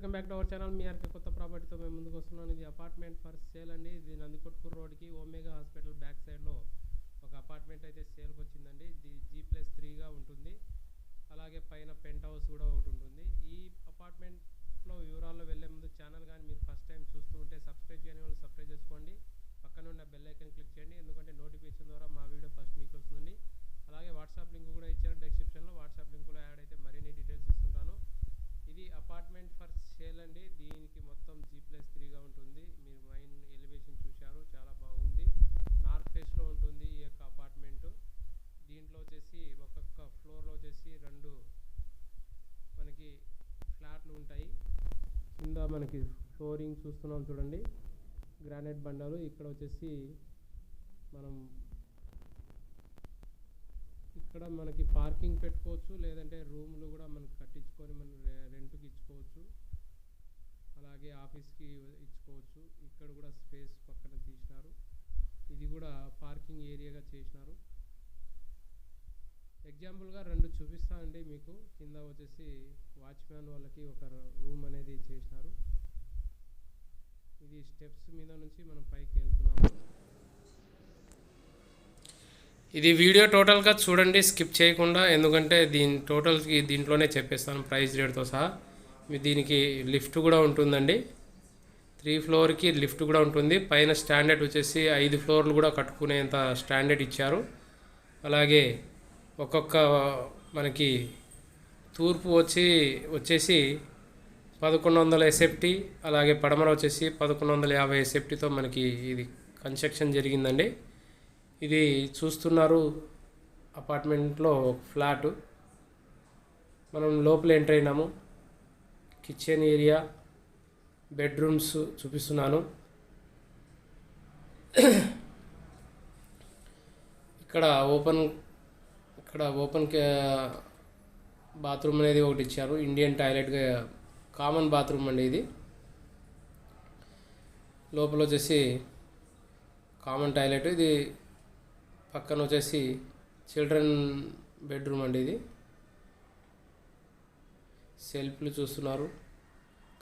Welcome back to our channel. మీ R K కొత్త ప్రాపర్టీతో మేము ముందుకు వస్తున్నాను. ఇది అపార్ట్మెంట్ ఫర్ సేల్ అండి. ఇది నందికొట్కూరు రోడ్కి ఒమేగా హాస్పిటల్ బ్యాక్ సైడ్లో ఒక అపార్ట్మెంట్ అయితే సేల్కి వచ్చిందండి. ఇది G+3గా ఉంటుంది. అలాగే పైన పెంట్ హౌస్ కూడా ఒకటి ఉంటుంది. ఈ అపార్ట్మెంట్లో వివరాల్లో వెళ్ళే ముందు ఛానల్ కానీ మీరు ఫస్ట్ టైం చూస్తూ ఉంటే సబ్స్క్రైబ్ చేయని వాళ్ళు సబ్స్క్రైబ్ చేసుకోండి. పక్కన ఉన్న బెల్ ఐకాన్ క్లిక్ చేయండి, ఎందుకంటే నోటిఫికేషన్ ద్వారా మా వీడియో ఫస్ట్ మీకు వస్తుందండి. అలాగే వాట్సాప్ లింక్ కూడా ఇచ్చాను డిస్క్రిప్షన్లో. వాట్సాప్ లింక్లో యాడ్ అయితే మరిన్ని డీటెయిల్స్ ఇస్తుంటాను. ఇది అపార్ట్మెంట్ ఫర్ సేల్ అండి. దీనికి మొత్తం G+3గా ఉంటుంది. మీరు మైన్ ఎలివేషన్ చూశారు, చాలా బాగుంది. నార్త్ ఫేస్లో ఉంటుంది ఈ యొక్క అపార్ట్మెంట్. దీంట్లో వచ్చేసి ఒక్కొక్క ఫ్లోర్లో వచ్చేసి 2 మనకి ఫ్లాట్లు ఉంటాయి. కింద మనకి ఫ్లోరింగ్ చూస్తున్నాం చూడండి, గ్రానైట్ బండాలు. ఇక్కడ వచ్చేసి ఇక్కడ మనకి పార్కింగ్ పెట్టుకోవచ్చు, లేదంటే రూమ్లు కూడా మనకి కట్టించుకొని మనం రెంట్కి ఇచ్చుకోవచ్చు. అలాగే ఆఫీస్కి ఇచ్చుకోవచ్చు. ఇక్కడ కూడా స్పేస్ పక్కన తీసినారు. ఇది కూడా పార్కింగ్ ఏరియాగా చేసినారు. ఎగ్జాంపుల్గా 2 చూపిస్తానండి మీకు. కింద వచ్చేసి వాచ్మ్యాన్ వాళ్ళకి ఒక రూమ్ అనేది చేసినారు. ఇది స్టెప్స్ మీద నుంచి మనం పైకి వెళ్తున్నాము. ఇది వీడియో టోటల్గా చూడండి, స్కిప్ చేయకుండా, ఎందుకంటే దీంట్లోనే చెప్పేస్తాను ప్రైస్ రేట్తో సహా. దీనికి లిఫ్ట్ కూడా ఉంటుందండి. 3 ఫ్లోర్కి లిఫ్ట్ కూడా ఉంటుంది. పైన స్టాండర్డ్ వచ్చేసి 5 ఫ్లోర్లు కూడా కట్టుకునేంత స్టాండర్డ్ ఇచ్చారు. అలాగే ఒక్కొక్క మనకి తూర్పు వచ్చేసి 1100 SFT, అలాగే పడమర వచ్చేసి 1150 SFTతో మనకి ఇది కన్స్ట్రక్షన్ జరిగిందండి. ఇది చూస్తున్నారు అపార్ట్మెంట్లో ఫ్లాటు. మనం లోపల ఎంటర్ అయినాము. కిచెన్ ఏరియా, బెడ్రూమ్స్ చూపిస్తున్నాను. ఇక్కడ ఓపెన్ బాత్రూమ్ అనేది ఒకటి ఇచ్చారు. ఇండియన్ టాయిలెట్గా కామన్ బాత్రూమ్ అండి ఇది. లోపల వచ్చేసి కామన్ టాయిలెట్. ఇది పక్కన వచ్చేసి చిల్డ్రన్ బెడ్రూమ్ అండి. ఇది సెల్ఫ్లు చూస్తున్నారు.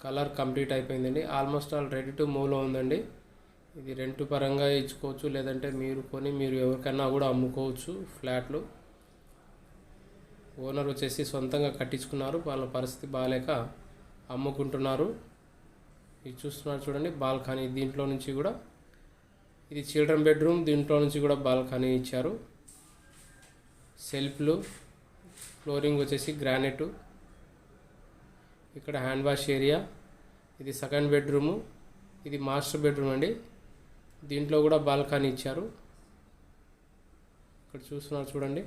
కలర్ కంప్లీట్ అయిపోయిందండి. ఆల్మోస్ట్ ఆల్ రెడీ టు మూవ్లో ఉందండి. ఇది రెంట్ పరంగా ఇచ్చుకోవచ్చు, లేదంటే మీరు ఎవరికన్నా కూడా అమ్ముకోవచ్చు ఫ్లాట్లు. ఓనర్ వచ్చేసి సొంతంగా కట్టించుకున్నారు, వాళ్ళ పరిస్థితి బాగాలేక అమ్ముకుంటున్నారు. ఇది చూస్తున్నారు చూడండి, బాల్కనీ. దీంట్లో నుంచి కూడా ఇది చిల్డ్రన్ బెడ్రూమ్. దీంట్లో నుంచి కూడా బాల్కనీ ఇచ్చారు. సెల్ఫ్లు, ఫ్లోరింగ్ వచ్చేసి గ్రానైట్. ఇక్కడ హ్యాండ్ వాష్ ఏరియా. ఇది సెకండ్ బెడ్రూము. ఇది మాస్టర్ బెడ్రూమ్ అండి. దీంట్లో కూడా బాల్కనీ ఇచ్చారు. ఇక్కడ చూస్తున్నారు చూడండి,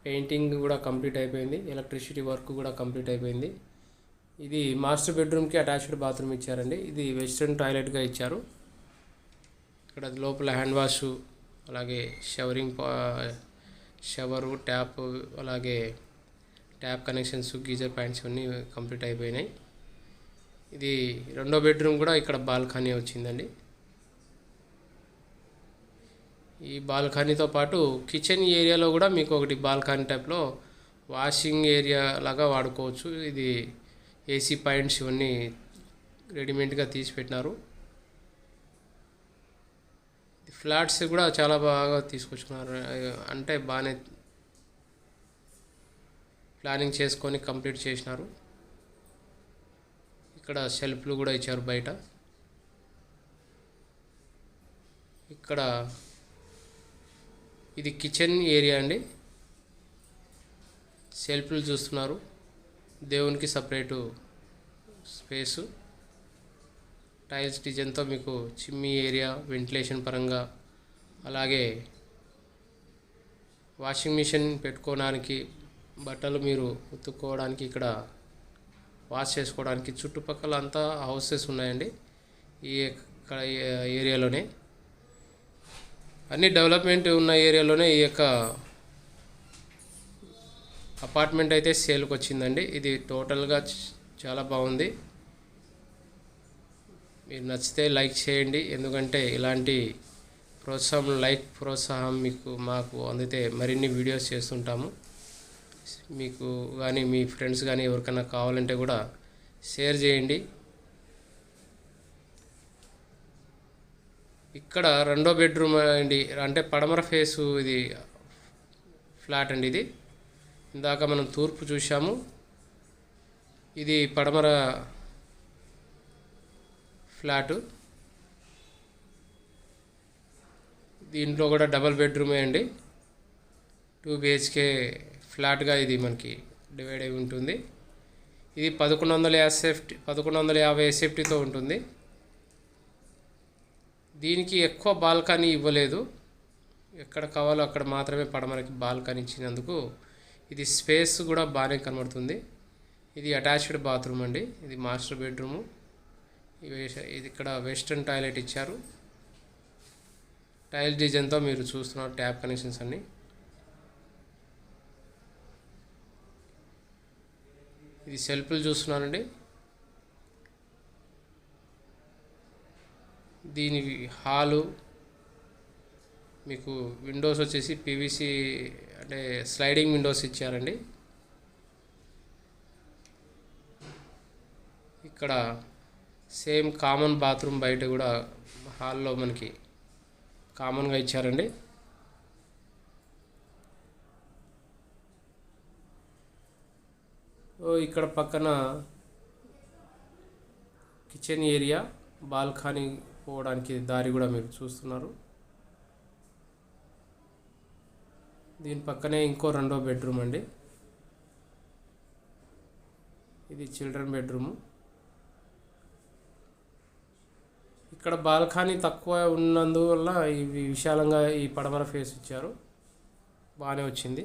పెయింటింగ్ కూడా కంప్లీట్ అయిపోయింది. ఎలక్ట్రిసిటీ వర్క్ కూడా కంప్లీట్ అయిపోయింది. ఇది మాస్టర్ బెడ్రూమ్కి అటాచ్డ్ బాత్రూమ్ ఇచ్చారండి. ఇది వెస్ట్రన్ టాయిలెట్గా ఇచ్చారు. ఇక్కడ లోపల హ్యాండ్ వాష్, అలాగే షవరు, ట్యాప్, అలాగే ట్యాప్ కనెక్షన్స్, గీజర్ పాయింట్స్ అన్నీ కంప్లీట్ అయిపోయినాయి. ఇది రెండో బెడ్రూమ్ కూడా ఇక్కడ బాల్కనీ వచ్చిందండి. ఈ బాల్కనీతో పాటు కిచెన్ ఏరియాలో కూడా మీకు ఒకటి బాల్కనీ టైప్లో వాషింగ్ ఏరియా లాగా వాడుకోవచ్చు. ఇది AC పాయింట్స్ ఇవన్నీ రెడీమేడ్గా తీసి పెట్టినారు. ఫ్లాట్స్ కూడా చాలా బాగా తీసుకొచ్చుకున్నారు. అంటే బాగానే ప్లానింగ్ చేసుకొని కంప్లీట్ చేసినారు. ఇక్కడ షెల్ఫ్లు కూడా ఇచ్చారు బయట. ఇక్కడ ఇది కిచెన్ ఏరియా అండి. షెల్ఫ్లు చూస్తున్నారు. దేవునికి సపరేటు స్పేసు. టైల్స్ డిజైన్తో మీకు చిమ్నీ ఏరియా, వెంటిలేషన్ పరంగా, అలాగే వాషింగ్ మిషన్ పెట్టుకోవడానికి, బట్టలు మీరు ఉతుక్కోవడానికి, ఇక్కడ వాష్ చేసుకోవడానికి చుట్టుపక్కల అంతా హౌసెస్ ఉన్నాయండి ఈ ఏరియాలోనే. అన్ని డెవలప్మెంట్ ఉన్న ఏరియాలోనే ఈ యొక్క అపార్ట్మెంట్ అయితే సేల్కి వచ్చిందండి. ఇది టోటల్గా చాలా బాగుంది. మీరు నచ్చితే లైక్ చేయండి, ఎందుకంటే ఇలాంటి ప్రోత్సాహం మాకు అందితే మరిన్ని వీడియోస్ చేస్తుంటాము. మీకు కానీ మీ ఫ్రెండ్స్ కానీ ఎవరికైనా కావాలంటే కూడా షేర్ చేయండి. ఇక్కడ రెండో బెడ్రూమ్ అండి, అంటే పడమర ఫేసు ఇది ఫ్లాట్ అండి. ఇది ఇందాక మనం తూర్పు చూసాము, ఇది పడమర ఫ్లాటు. దీంట్లో కూడా డబల్ బెడ్రూమే అండి. 2 BHK ఫ్లాట్గా ఇది మనకి డివైడ్ అయి ఉంటుంది. ఇది 1150 ఎస్ఎఫ్టీతో ఉంటుంది. దీనికి ఎక్కువ బాల్కనీ ఇవ్వలేదు, ఎక్కడ కావాలో అక్కడ మాత్రమే పడమరకి బాల్కనీ ఇచ్చినందుకు ఇది స్పేస్ కూడా బాగానే కనబడుతుంది. ఇది అటాచ్డ్ బాత్రూమ్ అండి. ఇది మాస్టర్ బెడ్రూము. ఇది ఇక్కడ వెస్ట్రన్ టాయిలెట్ ఇచ్చారు. టైల్ డిజైన్తో మీరు చూస్తున్నారు ట్యాప్ కనెక్షన్స్ అన్నీ. ఇది సెల్ఫ్లు చూస్తున్నానండి. దీని హాలు మీకు విండోస్ వచ్చేసి పీవీసీ అంటే స్లైడింగ్ విండోస్ ఇచ్చారండి. ఇక్కడ సేమ్ కామన్ బాత్రూమ్ బయట కూడా హాల్లో మనకి కామన్గా ఇచ్చారండి. ఇక్కడ పక్కన కిచెన్ ఏరియా, బాల్కనీ పోవడానికి దారి కూడా మీరు చూస్తున్నారు. దీని పక్కనే ఇంకో రెండో బెడ్రూమ్ అండి. ఇది చిల్డ్రన్ బెడ్రూము. ఇక్కడ బాల్కనీ తక్కువ ఉన్నందువల్ల ఇవి విశాలంగా ఈ పడమర ఫేస్ ఇచ్చారు, బాగానే వచ్చింది.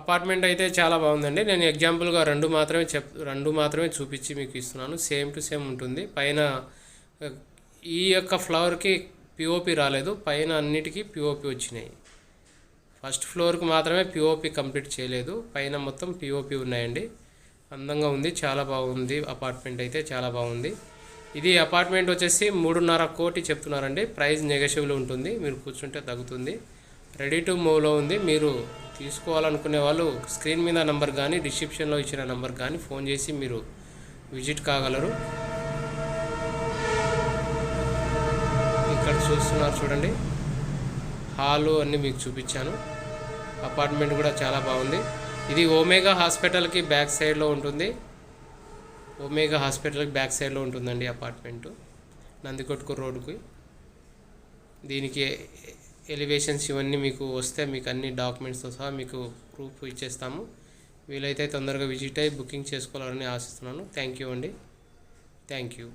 అపార్ట్మెంట్ అయితే చాలా బాగుందండి. నేను ఎగ్జాంపుల్గా రెండు మాత్రమే చూపించి మీకు ఇస్తున్నాను. సేమ్ టు సేమ్ ఉంటుంది. పైన ఈ యొక్క ఫ్లవర్కి పిఓపి రాలేదు, పైన అన్నిటికీ పిఓపి వచ్చినాయి. ఫస్ట్ ఫ్లోర్కి మాత్రమే పిఓపి కంప్లీట్ చేయలేదు, పైన మొత్తం పిఓపి ఉన్నాయండి. అందంగా ఉంది, చాలా బాగుంది. అపార్ట్మెంట్ అయితే చాలా బాగుంది. ఇది అపార్ట్మెంట్ వచ్చేసి 3.5 కోటి చెప్తున్నారండి. ప్రైస్ నెగోషియబుల్ ఉంటుంది, మీరు కూర్చుంటే తగ్గుతుంది. రెడీ టు మూవ్లో ఉంది. మీరు తీసుకోవాలనుకునే వాళ్ళు స్క్రీన్ మీద నంబర్ కానీ డిస్క్రిప్షన్లో ఇచ్చిన నంబర్ కానీ ఫోన్ చేసి మీరు విజిట్ కాగలరు. ఇక్కడ చూస్తున్నారు చూడండి, హాలు అన్నీ మీకు చూపించాను. అపార్ట్మెంట్ కూడా చాలా బాగుంది. ఇది ఓమేగా హాస్పిటల్కి బ్యాక్ సైడ్లో ఉంటుంది. ఓమేగా హాస్పిటల్కి బ్యాక్ సైడ్లో ఉంటుందండి అపార్ట్మెంటు, నందికొట్కూరు రోడ్డుకి. దీనికి ఎలివేషన్స్ ఇవన్నీ మీకు వస్తే మీకు అన్ని డాక్యుమెంట్స్తో సహా మీకు ప్రూఫ్ ఇచ్చేస్తాము. వీలైతే తొందరగా విజిట్ అయ్యి బుకింగ్ చేసుకోవాలని ఆశిస్తున్నాను. థ్యాంక్ యూ అండి. Thank you.